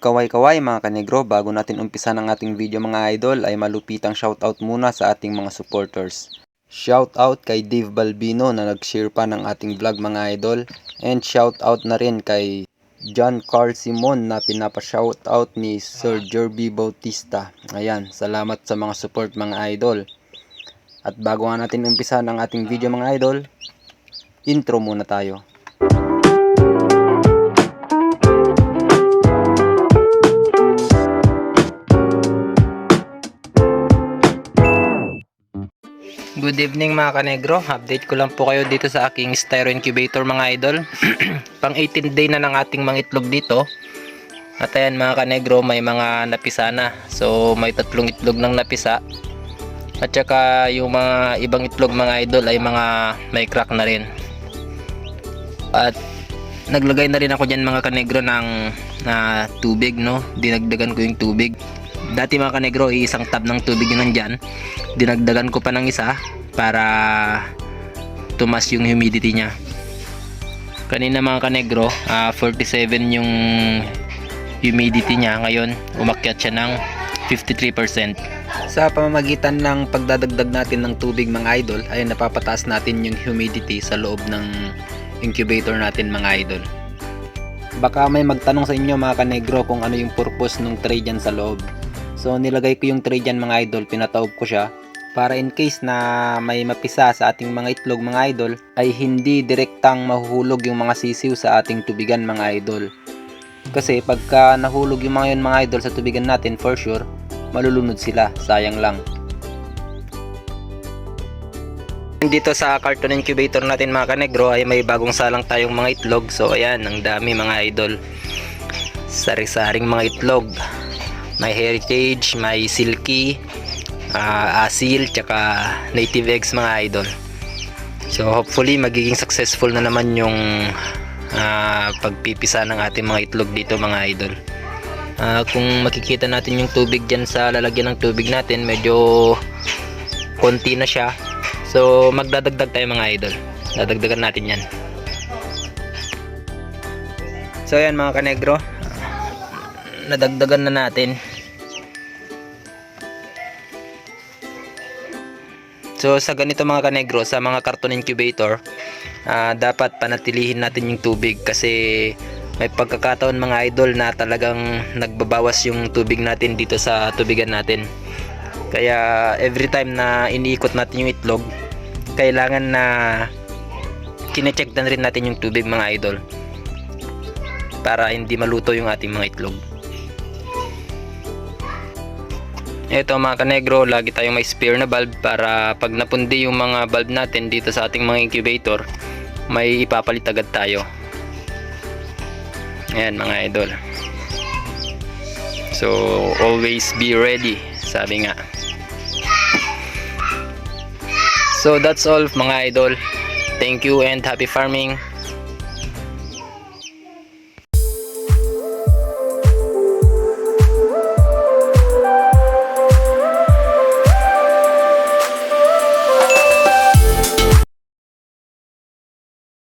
Kaway-kaway mga kanegro, bago natin umpisa ng ating video mga idol ay malupitang shoutout muna sa ating mga supporters. Shoutout kay Dave Balbino na nag-share pa ng ating vlog mga idol. And shoutout na rin kay John Carl Simon na pinapa-shoutout ni Sir Jerby Bautista. Ayan, salamat sa mga support mga idol. At bago nga natin umpisa ng ating video mga idol, intro muna tayo. Good evening mga kanegro, update ko lang po kayo dito sa aking styro incubator mga idol. Pang 18 day na ng ating mga itlog dito. At ayan mga kanegro, may mga napisa na. So may 3 itlog ng napisa. At saka yung mga ibang itlog mga idol ay mga may crack na rin. At naglagay na rin ako dyan mga kanegro ng tubig, no? Dinagdagan ko yung tubig. Dati mga kanegro, isang tab ng tubig yun nandyan. Dinagdagan ko pa ng isa para tumas yung humidity nya. Kanina mga kanegro, 47 yung humidity nya. Ngayon umakyat siya ng 53%. Sa pamamagitan ng pagdadagdag natin ng tubig mga idol ay napapataas natin yung humidity sa loob ng incubator natin mga idol. Baka may magtanong sa inyo mga kanegro kung ano yung purpose ng tray dyan sa loob. So nilagay ko yung tray dyan mga idol, pinataob ko siya para in case na may mapisa sa ating mga itlog mga idol ay hindi direktang mahuhulog yung mga sisiw sa ating tubigan mga idol. Kasi pagka nahulog yung mga yun mga idol sa tubigan natin, for sure malulunod sila, sayang lang. Dito sa carton incubator natin mga kanegro ay may bagong salang tayong mga itlog. So ayan, ang dami mga idol, sari-saring mga itlog. May heritage, may silky, asil, tsaka native eggs mga idol. So hopefully magiging successful na naman yung pagpipisa ng ating mga itlog dito mga idol. Kung makikita natin yung tubig dyan sa lalagyan ng tubig natin, medyo konti na siya. So magdadagdag tayo mga idol, dadagdagan natin yan. So yan mga kanegro, nadagdagan na natin. So sa ganito mga kanegro, sa mga carton incubator, dapat panatilihin natin yung tubig kasi may pagkakataon mga idol na talagang nagbabawas yung tubig natin dito sa tubigan natin. Kaya every time na iniikot natin yung itlog, kailangan na kine-check na rin natin yung tubig mga idol para hindi maluto yung ating mga itlog. Ito mga kanegro, lagi tayong may spare na bulb para pag napundi yung mga bulb natin dito sa ating mga incubator, may ipapalit agad tayo. Ayan mga idol. So always be ready, sabi nga. So that's all mga idol. Thank you and happy farming.